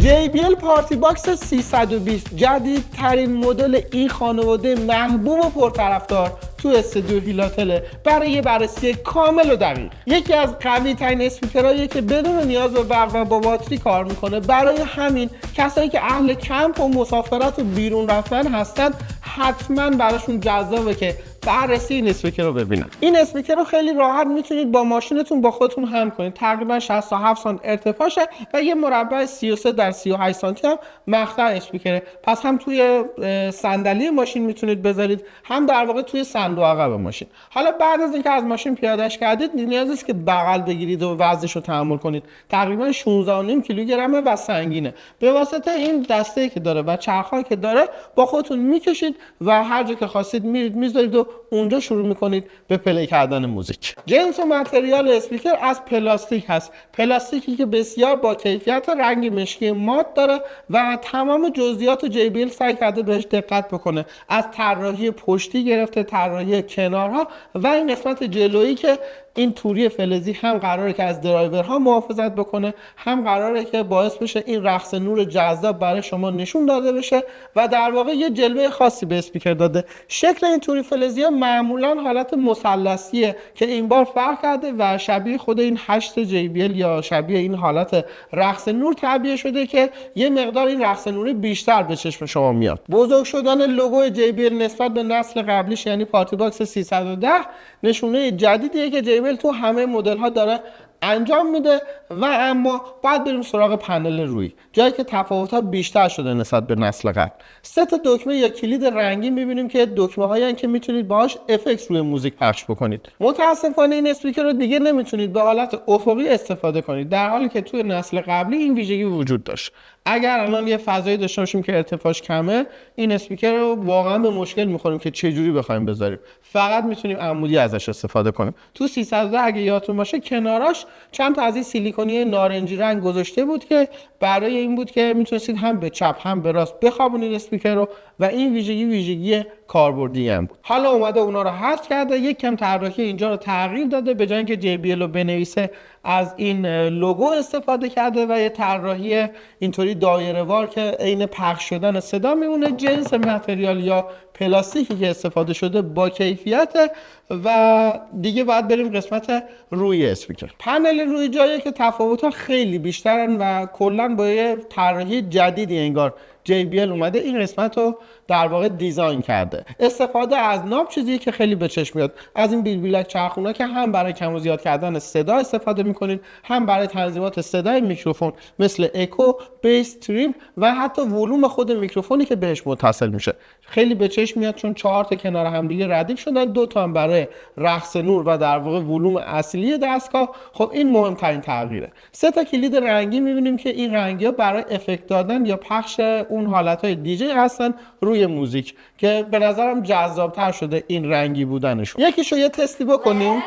JBL پارتی باکس 320 جدیدترین مدل این خانواده محبوب و پرطرفدار تو استودیو هیلاتله برای یه بررسی کامل و دقیق. یکی از قوی ترین اسپیکرهاییه که بدون نیاز به برق و با باتری کار میکنه. برای همین کسایی که اهل کمپ و مسافرت و بیرون رفتن هستن حتما براشون جذابه که بررسی این اسپیکر رو ببینن. این اسپیکر رو خیلی راحت میتونید با ماشینتون با خودتون هم کنید. تقریبا 67 سانت ارتفاعشه و یه مربع 33 در 38 سانتی هم مقطع اسپیکره. پس هم توی صندلی ماشین میتونید بذارید، هم در واقع توی صندوق عقب ماشین. حالا بعد از اینکه از ماشین پیادهش کردید نیاز نیست که بغل بگیرید و وزنش رو تحمل کنید. تقریبا 16.5 کیلوگرمه و سنگینه. به واسطه این دسته‌ای که داره و چرخایی که داره با خودتون میکشید و هر جا که خواستید میرید میذارید و اونجا شروع میکنید به پلی کردن موزیک. جنس و متریال اسپیکر از پلاستیک هست. پلاستیکی که بسیار با کیفیت، رنگ مشکی مات داره و تمام جزئیات JBL سعی کرده بهش دقت بکنه. از طراحی پشتی گرفته طراحی کنارها و این قسمت جلویی که این توری فلزی هم قراره که از درایورها محافظت بکنه، هم قراره که باعث بشه این رقص نور جذاب برای شما نشون داده بشه و در واقع یه جلوه خاصی به اسپیکر داده. شکل این توری فلزی ها معمولا حالت مثلثیه که این بار فرق کرده و شبیه خود این 8 JBL یا شبیه این حالت رقص نور تعبیه شده که یه مقدار این رقص نوری بیشتر به چشم شما میاد. بزرگ شدن لوگو JBL نسبت به نسل قبلیش یعنی پارتی باکس 310 نشونه جدیدیه که JBL تو همه مدل ها داره انجام میده و اما باید بریم سراغ پنل روی، جایی که تفاوت ها بیشتر شده نسبت به نسل قبل. 3 تا دکمه یا کلید رنگی میبینیم که دکمه هایی که میتونید باهاش افکت روی موزیک پخش بکنید. متاسفانه این اسپیکر رو دیگه نمیتونید به حالت افقی استفاده کنید، در حالی که توی نسل قبلی این ویژگی وجود داشت. اگر الان یه فضایی داشته باشیم که ارتفاعش کمه، این اسپیکر رو واقعا به مشکل میخوریم که چه جوری بخوایم بذاریم. فقط میتونیم عمودی ازش استفاده کنیم. تو 310 اگه یادتون باشه کناراش چند تا از این سیلیکونی نارنجی رنگ گذاشته بود که برای این بود که میتونستید هم به چپ هم به راست بخوابونید اسپیکر رو و این ویژگی کاربردی هم بود. حالا اومده اونا رو حذف کرده، یک کم طراحی اینجا رو تغییر داده، به جای اینکه JBL رو بنویسه از این لوگو استفاده کرده و یه طراحی اینطوری دایره‌وار که عین پخش شدن صدا میمونه. جنس متریال یا پلاستیکی که استفاده شده با کیفیت و دیگه باید بریم قسمت روی اسپیکر. پنل روی جاییه که تفاوت‌ها خیلی بیشترن و کلاً با یه طراحی جدیدی انگار JBL اومده این قسمت رو در واقع دیزاین کرده. استفاده از ناب چیزی که خیلی به چشم میاد. از این بیلبیلک چرخونا که هم برای کم و زیاد کردن صدا استفاده میکنید، هم برای تنظیمات صدای میکروفون مثل اکو، بیس، تریم و حتی ولوم خود میکروفونی که بهش متصل میشه. خیلی به چشم میاد چون 4 تا کنار هم دیگه ردیف شدن، 2 تا هم برای رقص نور و در واقع ولوم اصلی دستگاه. خب این مهمترین تغییره. 3 تا کلید رنگی میبینیم که این رنگی‌ها برای افکت دادن یا پخش اون حالتهای دیجی هستن روی موزیک که به نظرم جذابتر شده این رنگی بودنشون. یکیشو یه تستی بکنیم.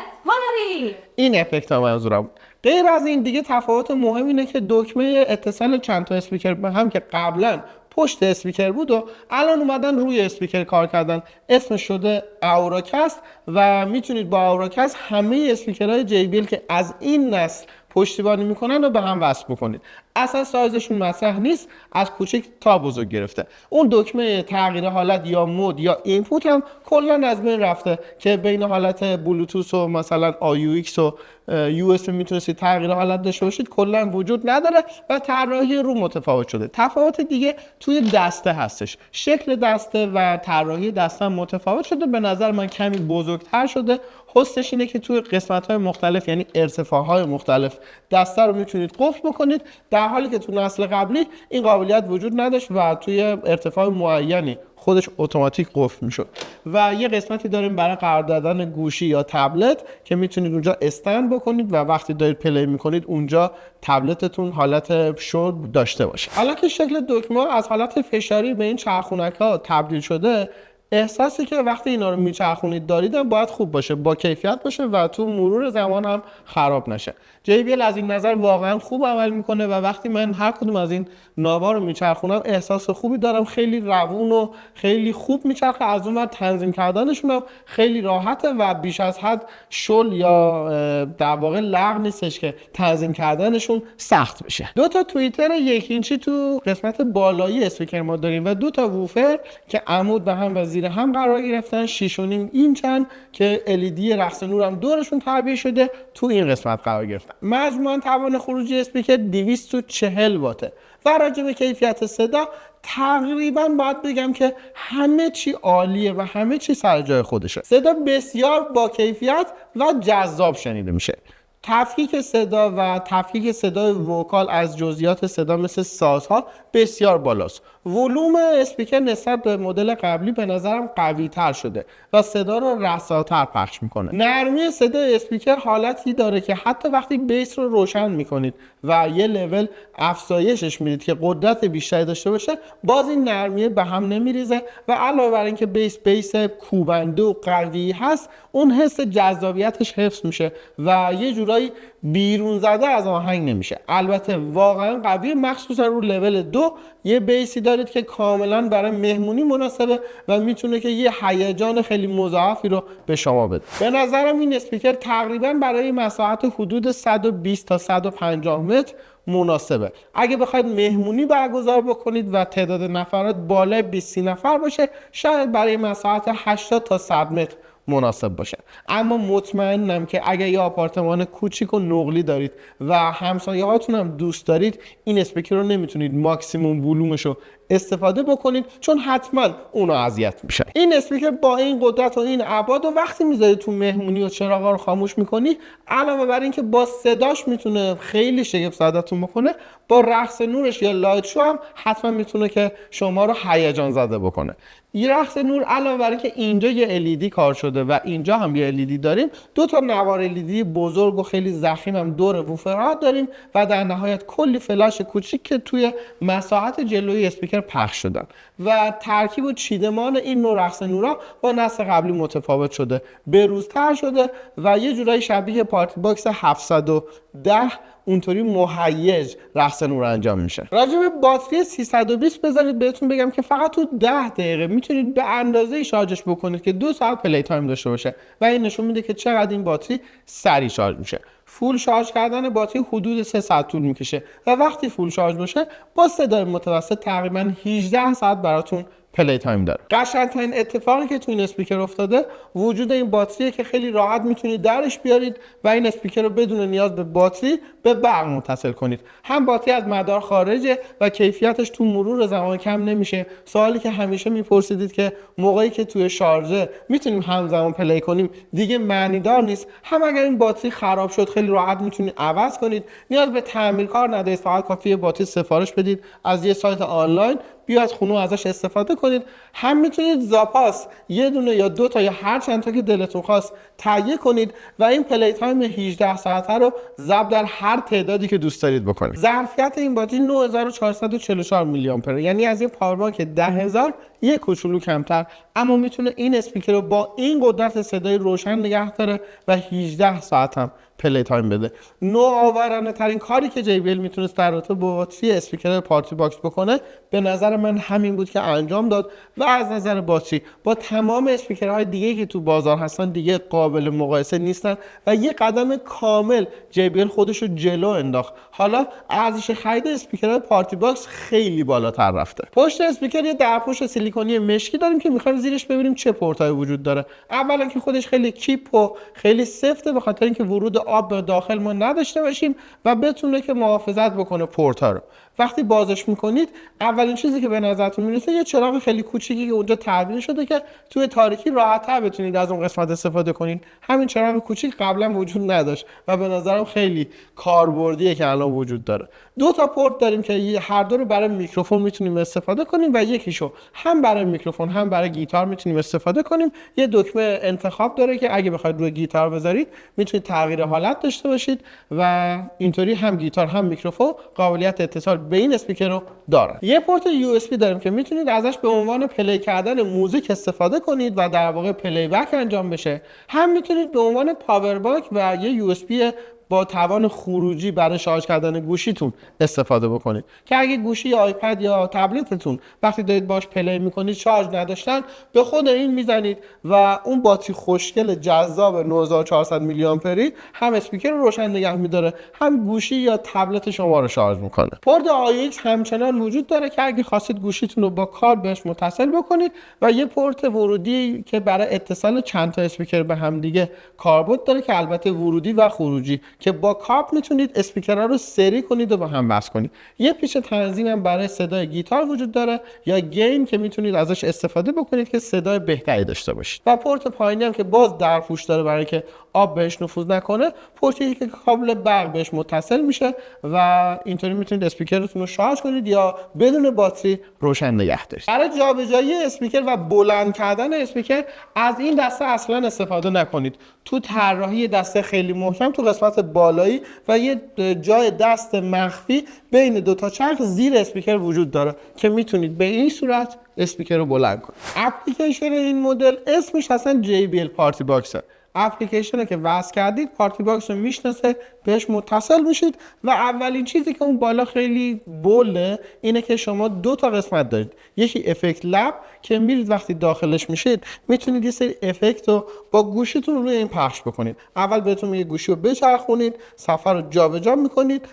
این افکت ها منظورم. غیر از این دیگه تفاوت مهم اینه که دکمه اتصال چند تا اسپیکر به هم که قبلا پشت اسپیکر بود و الان اومدن روی اسپیکر کار کردن. اسمش شده اوراکست و میتونید با اوراکست همه اسپیکرهای JBL که از این نسل پشتیبانی میکنن و به هم وصل بکنید. اصلا سایزشون مطرح نیست، از کوچک تا بزرگ گرفته. اون دکمه تغییر حالت یا مود یا اینپوت هم کلا از بین رفته که بین حالت بلوتوث و مثلا AUX و USB میتونستید تغییر حالت داشته باشید، کلا وجود نداره و طراحی رو متفاوت شده. تفاوت دیگه توی دسته هستش. شکل دسته و طراحی دسته متفاوت شده، به نظر من کمی بزرگتر شده. حسش اینه که توی قسمت‌های مختلف یعنی ارتفاع‌های مختلف دسته رو میتونید قفل بکنید، در حالی که تو نسل قبلی این قابلیت وجود نداشت و توی ارتفاع معینی خودش اتوماتیک قفل میشد. و یه قسمتی داریم برای قرار دادن گوشی یا تبلت که میتونید اونجا استند بکنید و وقتی دارید پلی میکنید اونجا تبلتتون حالت شو داشته باشه. حالا که شکل دکمه از حالت فشاری به این چرخونک ها تبدیل شده، احساسی که وقتی اینا رو میچرخونید دارید هم باید خوب باشه، با کیفیت باشه و تو مرور زمان هم خراب نشه. JBL از این نظر واقعا خوب عمل میکنه و وقتی من هر کدوم از این ناوا رو میچرخونم احساس خوبی دارم، خیلی روون و خیلی خوب میچرخه. از اون ور تنظیم کردنشون هم خیلی راحته و بیش از حد شل یا در واقع لغ نیستش که تنظیم کردنشون سخت بشه. دو تا توییتر 1 اینچی تو قسمت بالایی اسپیکر ما داریم و 2 تا ووفر که عمود به هم و زیر هم قرار گرفتن 6.5 اینچن که LED رقص نور هم دورشون تعبیه شده تو این قسمت قرار گرفتن. مجموعاً توان خروجی اسپیکر 240 واته و راجع به کیفیت صدا تقریبا باید بگم که همه چی عالیه و همه چی سر جای خودشه. صدا بسیار با کیفیت و جذاب شنیده میشه. تفکیک صدا و تفکیک صدای وکال از جزئیات صدا مثل سازها بسیار بالاست. ولوم اسپیکر نسبت به مدل قبلی به نظرم قوی تر شده و صدا رو رساتر پخش میکنه. نرمی صدای اسپیکر حالتی داره که حتی وقتی بیس رو روشن میکنید و یه لول افزایشش میدید که قدرت بیشتری داشته باشه، باز این نرمی به هم نمیریزه و علاوه بر اینکه بیس کوبنده و قوی هست، اون حس جذابیتش حفظ میشه و یه جورایی بیرون زده از آهنگ نمیشه. البته واقعا قوی، مخصوصا رو لول 2 یه بیسی دارید که کاملا برای مهمونی مناسبه و میتونه که یه هیجان خیلی مضاعفی رو به شما بده. به نظرم این اسپیکر تقریبا برای مساحت حدود 120 تا 150 متر مناسبه. اگه بخواید مهمونی برگزار بکنید و تعداد نفرات بالای 20 نفر باشه، شاید برای مساحت 80 تا 100 متر مناسب باشه. اما مطمئنم که اگه یه آپارتمان کوچیک و نقلی دارید و همسایه هاتون هم دوست دارید، این اسپیکر رو نمیتونید ماکسیموم ولومش رو استفاده بکنید، چون حتما اونو اذیت میشه. این اسپیکر با این قدرت و این ابعاد و وقتی میذارید تو مهمونی و چراغا رو خاموش میکنی، علاوه بر اینکه با صداش میتونه خیلی شگفت زدتون بکنه، با رقص نورش یا لایت شو هم حتما میتونه که شما رو هیجان زده بکنه. این رقص نور علاوه بر اینکه اینجا یه LED کار شده و اینجا هم یه LED داریم، 2 تا نوار LED بزرگ و خیلی ضخیم هم دور ووفرها داریم و در نهایت کلی فلاش کوچیک که توی مساحت جلوی اسپیکر پخش شدن و ترکیب و چیدمان این نوع رقص نورا با نسل قبلی متفاوت شده، بروزتر شده و یه جورایی شبیه پارتی باکس 710 اونطوری مهیج رقص نور انجام میشه. راجع به باتری 320 بذارید بهتون بگم که فقط تو 10 دقیقه میتونید به اندازه شارژش بکنید که 2 ساعت پلی تایم داشته باشه و این نشون میده که چقدر این باتری سریع شارژ میشه. فول شارژ کردن باتری حدود 3 ساعت طول میکشه و وقتی فول شارژ باشه با صدای متوسط تقریبا 18 ساعت براتون پلی تایم داره. قشنگترین اتفاقی که تو این اسپیکر افتاده وجود این باتریه که خیلی راحت میتونید درش بیارید و این اسپیکر رو بدون نیاز به باتری به برق متصل کنید. هم باتری از مدار خارجه و کیفیتش تو مرور زمان کم نمیشه. سوالی که همیشه میپرسیدید که موقعی که توی شارژه میتونیم همزمان پلی کنیم دیگه معنی دار نیست. هم اگر این باتری خراب شد خیلی راحت میتونید عوض کنید. نیاز به تعمیرکار ندارید، فقط کافیه باتری سفارش بدید از یه سایت آنلاین، بیاد خونه ازش استفاده کنید. هم میتونید زاپاس یه دونه یا 2 تا یا هر چند تا که دلتون خواست تهیه کنید و این پلی تایم 18 ساعته رو ضرب در هر تعدادی که دوست دارید بکنید. ظرفیت این باتری 9444 میلی آمپر، یعنی از یه پاور بانک 10000 یه کوچولو کمتر، اما میتونه این اسپیکر رو با این قدرت صدای روشن نگه داره و 18 ساعت هم پلی تایم بده. نوآورانه ترین کاری که JBL میتونست در رابطه با باتری اسپیکر پارتی باکس بکنه به نظر من همین بود که انجام داد و از نظر باتری با تمام اسپیکرهای دیگه که تو بازار هستن دیگه قابل مقایسه نیستن و یه قدم کامل JBL خودش رو جلو انداخت. حالا ارزش خرید اسپیکرهای پارتی باکس خیلی بالاتر رفته. پشت اسپیکر یه درپوش سیلیکونی مشکی داریم که میخوایم زیرش ببینیم چه پورتای وجود داره. اولا که خودش خیلی کیپ و خیلی سفته به خاطر اینکه ورود آب به داخل ما نداشته باشیم و بتونه که محافظت بکنه پورتا رو. وقتی بازش میکنید اولین چیزی که به نظرتون میرسه یه چراغ خیلی کوچیکی که اونجا تعبیه شده که توی تاریکی راحت‌تر بتونید از اون قسمت استفاده کنید. همین چراغ کوچیک قبلا وجود نداشت و به نظرم خیلی کاربردیه که الان وجود داره. 2 تا پورت داریم که هر دو رو برای میکروفون میتونیم استفاده کنیم و یکیشو هم برای میکروفون هم برای گیتار میتونیم استفاده کنیم. یه دکمه انتخاب داره که اگه بخواید روی گیتار بذارید میتونید تغییر حالت داشته باشید و اینطوری هم گیتار هم میکروفون قابلیت اتصال به این اسپیکر رو دارن. یه پورت USB داریم که میتونید ازش به عنوان پلی کردن موزیک استفاده کنید و در واقع پلی بک انجام بشه. هم میتونید به عنوان پاور بانک و یه USB با توان خروجی برای شارژ کردن گوشیتون استفاده بکنید که اگه گوشی آیپد یا تبلتتون وقتی دارید باش پلی میکنید شارژ نداشتن به خود این میزنید و اون باتری خوشگل جذاب 9400 میلی آمپری هم اسپیکر رو روشن نگه میداره هم گوشی یا تبلت شما رو شارژ میکنه. پورت AUX همچنان وجود داره که اگه خواستید گوشیتون رو با کابل بهش متصل بکنید و یه پورت ورودی که برای اتصال چند تا اسپیکر به هم دیگه کاربرد داره که البته ورودی و خروجی که با کابل میتونید اسپیکرها رو سری کنید و با هم وصل کنید. یه پیچ تنظیم هم برای صدای گیتار وجود داره یا گین که میتونید ازش استفاده بکنید که صدای بهتری داشته باشید. و پورت پایینی هم که باز درپوش داره برای که آب بهش نفوذ نکنه، پورتی که کابل برق بهش متصل میشه و اینطوری میتونید اسپیکرتون رو شارژ کنید یا بدون باتری روشن نگه دارید. برای جابجایی اسپیکر و بلند کردن اسپیکر از این دسته اصلا استفاده نکنید. تو طراحی دسته خیلی محکم تو قسمت بالایی و یه جای دست مخفی بین دو تا چرخ زیر اسپیکر وجود داره که میتونید به این صورت اسپیکر رو بلند کنید. اپلیکیشن این مدل اسمش اصلا JBL پارتی باکسه. اپلیکیشنه که وصل کردید پارتی باکس رو میشناسه، بهش متصل میشید و اولین چیزی که اون بالا خیلی بوله اینه که شما دو تا قسمت دارید. یکی افکت لب که میرید وقتی داخلش میشید میتونید یه سری افکت رو با گوشیتون روی این پخش بکنید. اول بهتون میگه گوشی رو بچرخونید، صفحه رو جابجا میکنید.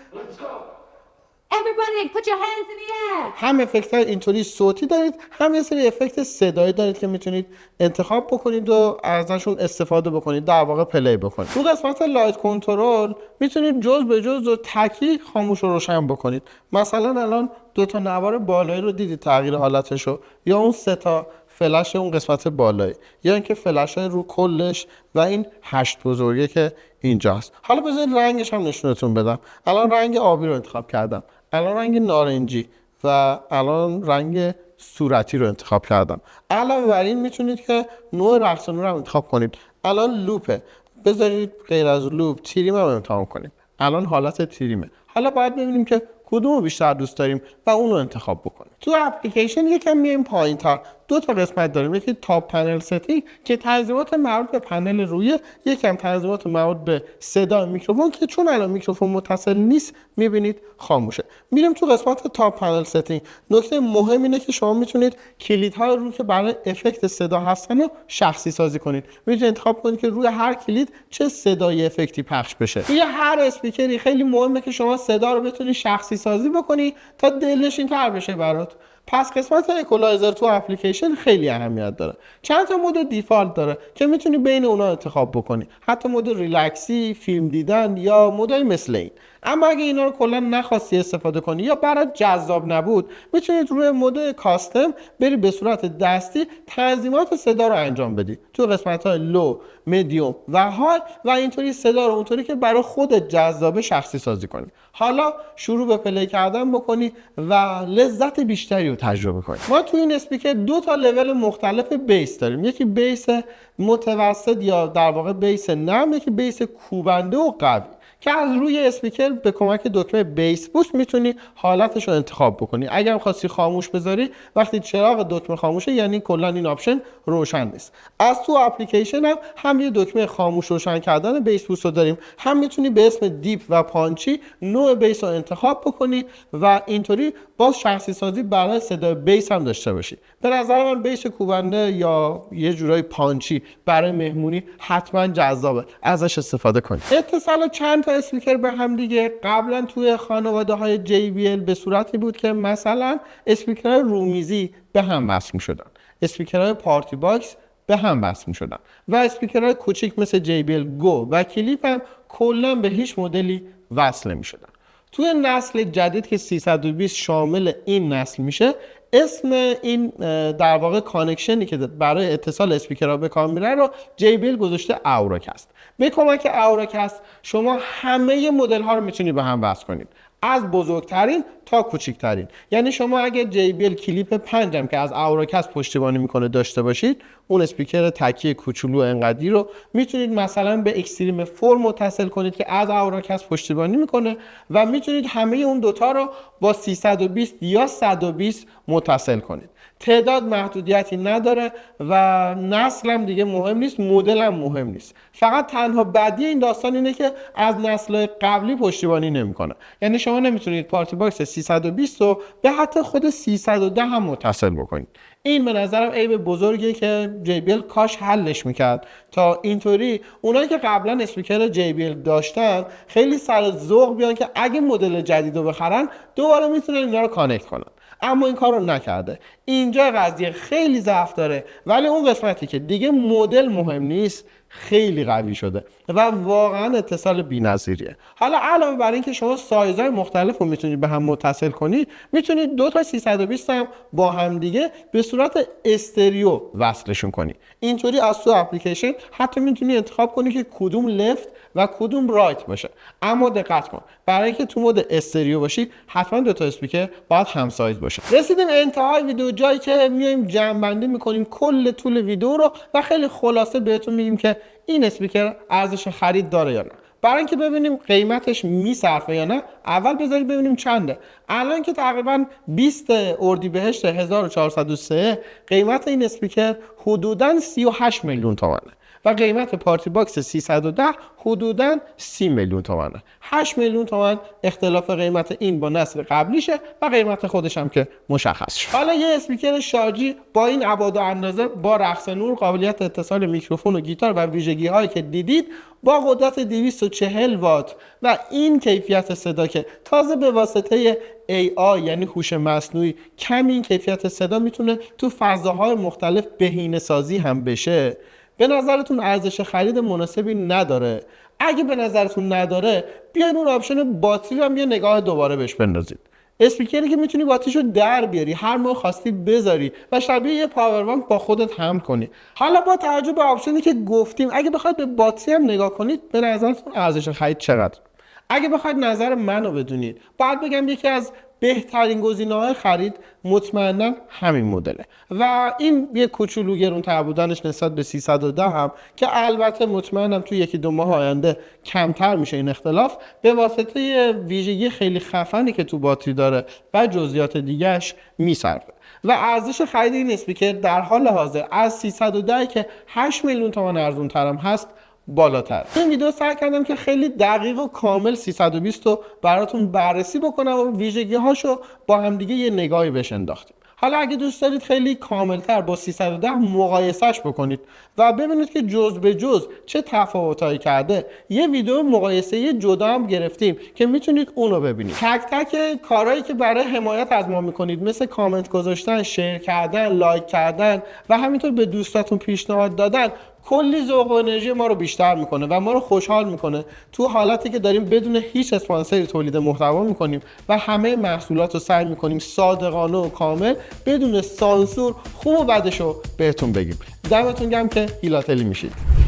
Everybody put your hands in the air. هم افکت های اینطوری صوتی دارید هم یه سری افکت صدایی دارید که میتونید انتخاب بکنید و ازشون استفاده بکنید، در واقع پلی بکنید. تو قسمت لایت کنترل میتونید جز به جز و تکی خاموش و روشن بکنید. مثلا الان دو تا نوار بالایی رو دیدید تغییر حالتشو، یا اون سه تا فلش اون قسمت بالایی، یا اینکه فلش های رو کلش و این 8 بزرگه که اینجاست. حالا بذارید رنگش هم نشونتون بدم. الان رنگ آبی رو انتخاب کردم، الان رنگ نارنجی و الان رنگ صورتی رو انتخاب کردم. علاوه بر این میتونید که نوع رقص نور رو انتخاب کنید. الان لوپه، بذارید غیر از لوپ تریم رو امتحان کنیم. الان حالت تریمه. حالا باید ببینیم که کدوم رو بیشتر دوست داریم و اون رو انتخاب بکنیم. تو اپلیکیشن یکم میایم پایین‌تر، دو تا قسمت داریم. یکی تاپ پنل ستینگ که تنظیمات مربوط به پنل روی، یکم تنظیمات مربوط به صدا میکروفون که چون الان میکروفون متصل نیست میبینید خاموشه. میریم تو قسمت تاپ پنل ستینگ. نکته مهم اینه که شما میتونید کلیدها رو که برای افکت صدا هستن رو شخصی سازی کنید. میتونید انتخاب کنید که روی هر کلید چه صدای افکتی پخش بشه. روی هر اسپیکری خیلی مهمه که شما صدا رو بتونید شخصی سازی بکنی تا دلنشین‌تر بشه برات. پس قسمت اکولایزر تو اپلیکیشن خیلی اهمیت داره. چند تا مود دیفالت داره که میتونی بین اونا انتخاب بکنی، حتی مود ریلکسی، فیلم دیدن یا مودای مثل این. اما اگه اینا رو کلا نخواستی استفاده کنی یا برات جذاب نبود، میتونید روی مود کاستم بری به صورت دستی تنظیمات صدا رو انجام بدی تو قسمت‌های لو، مدیوم و های و اینطوری صدا رو اونطوری که برای خودت جذاب شخصی سازی کنی. حالا شروع به پلی کردن بکنی و لذت بیشتری رو تجربه کنی. ما تو این اسپیکر دو تا لول مختلف بیس داریم. یکی بیس متوسط یا در واقع بیس نرم، یکی بیس کوبنده و قوی که از روی اسپیکر به کمک دکمه بیس بوست میتونی حالتش رو انتخاب بکنی. اگر خواستی خاموش بذاری، وقتی چراغ دکمه خاموشه یعنی کلا این آپشن روشن نیست. از تو اپلیکیشن هم یه دکمه خاموش روشن کردن بیس بوست رو داریم، هم میتونی به اسم دیپ و پانچی نوع بیس رو انتخاب بکنی و اینطوری باز شخصی سازی برای صدای بیس هم داشته باشی. به نظر من بیس کوبنده یا یه جورای پانچی برای مهمونی حتما جذابه، ازش استفاده کنید. اتصال چند تا اسپیکر به هم دیگه قبلا توی خانواده های JBL به صورتی بود که مثلا اسپیکرهای رومیزی به هم وصل می‌شدن، اسپیکرهای پارتی باکس به هم وصل می‌شدن و اسپیکرهای کوچیک مثل JBL گو و کلیپ هم کلا به هیچ مدلی وصل نمی‌شدن. توی نسل جدید که 320 شامل این نسل میشه، اسم این در واقع کانکشنی که برای اتصال اسپیکرها به کار میره رو JBL گذاشته اوراکست. به کمک اوراکست شما همه مدل ها رو میتونید به هم وصل کنید. از بزرگترین تا کوچکترین. یعنی شما اگه JBL کلیپ 5 هم که از اوراکست پشتیبانی میکنه داشته باشید، اون اسپیکر تکی کوچولو انقدی رو میتونید مثلا به اکستریم 4 متصل کنید که از اوراکست پشتیبانی میکنه و میتونید همه اون دوتا رو با 320 یا 120 متصل کنید. تعداد محدودیتی نداره و نسل هم دیگه مهم نیست، مدل هم مهم نیست. فقط تنها بدی این داستان اینه که از نسل قبلی پشتیبانی نمیکنه. یعنی شما نمیتونید پارتی باکس 320 رو به حتی خود 310 هم متصل بکنید. این به نظرم عیب بزرگیه که JBL کاش حلش میکرد تا اینطوری اونایی که قبلا اسپیکر JBL داشتن خیلی سر ذوق بیان که اگه مدل جدید رو بخرن دوباره میتونن اینا رو کانکت کنن. اما این کار رو نکرده. اینجا قضیه خیلی ضعف داره، ولی اون قسمتی که دیگه مدل مهم نیست خیلی قوی شده و واقعا اتصال بی‌نظیریه. حالا علاوه بر این که شما سایزهای مختلف رو میتونید به هم متصل کنید، میتونید دو تا 320 هم با هم دیگه به صورت استریو وصلشون کنید. اینطوری از تو اپلیکیشن حتی میتونید انتخاب کنید که کدوم لفت و کدوم رایت باشه. اما دقت کن، برای اینکه تو مود استریو باشی حتما دو تا اسپیکر باید هم سایز باشه. رسیدیم انتهای ویدیو، جایی که میایم جمع‌بندی میکنیم کل طول ویدیو رو و خیلی خلاصه بهتون میگیم که این اسپیکر ارزش خرید داره یا نه. برای اینکه ببینیم قیمتش میصرفه یا نه، اول بذارید ببینیم چنده. الان که تقریبا 20 اردیبهشت 1403 قیمت این اسپیکر حدوداً 38 میلیون تومانه و قیمت پارتی باکس 310 حدوداً 30 میلیون تومانه. 8 میلیون تومان اختلاف قیمت این با نسل قبلیشه و قیمت خودش هم که مشخص شد. حالا یه اسپیکر شارژی با این ابعاد و اندازه، با رقص نور، قابلیت اتصال میکروفون و گیتار و ویژگی هایی که دیدید، با قدرت 240 وات و این کیفیت صدا که تازه به واسطه AI یعنی هوش مصنوعی کمی این کیفیت صدا میتونه تو فضاهای مختلف بهینه سازی هم بشه، به نظرتون ارزش خرید مناسبی نداره؟ اگه به نظرتون نداره، بیاین اون آپشن باتری رو هم یه نگاه دوباره بهش بندازید. اسپیکری که میتونی باتریشو در بیاری، هر موقع خواستی بذاری و شبیه یه پاور بانک با خودت حمل کنی. حالا با توجه به آپشنی که گفتیم، اگه بخواید به باتری هم نگاه کنید، به نظرتون ارزش خرید چقدر؟ اگه بخواید نظر منو بدونید، باید بگم یکی از بهترین گزینه‌های خرید مطمئنا همین مدله و این یه کوچولو گرون‌تر بودنش نسبت به 310 هم که البته مطمئنم توی یکی دو ماه آینده کمتر میشه این اختلاف، به واسطه ویژگی خیلی خفنی که تو باتری داره و جزئیات دیگه‌اش میصرفه و ارزش خرید این اسپیکر در حال حاضر از 310 که 8 میلیون تومان ارزان‌تر هم هست بالاتر. این ویدیو سعی کردم که خیلی دقیق و کامل 320 رو براتون بررسی بکنم و ویژگی هاشو با هم دیگه یه نگاهی بهش انداختیم. حالا اگه دوست دارید خیلی کاملتر با 310 مقایسهش بکنید و ببینید که جز به جز چه تفاوتایی کرده، یه ویدیو مقایسه جدا هم گرفتیم که میتونید اونو ببینید. تک تک کارهایی که برای حمایت از ما میکنید، مثل کامنت گذاشتن، شیر کردن، لایک کردن و همینطور به دوستاتون پیشنهاد دادن، کلی ذوق و انرژی ما رو بیشتر میکنه و ما رو خوشحال میکنه تو حالتی که داریم بدون هیچ اسپانسری تولید محتوا میکنیم و همه محصولات رو سعی میکنیم صادقانه و کامل بدون سانسور خوب و بدش رو بهتون بگیم. دمتون گرم که هیلاتلی میشید.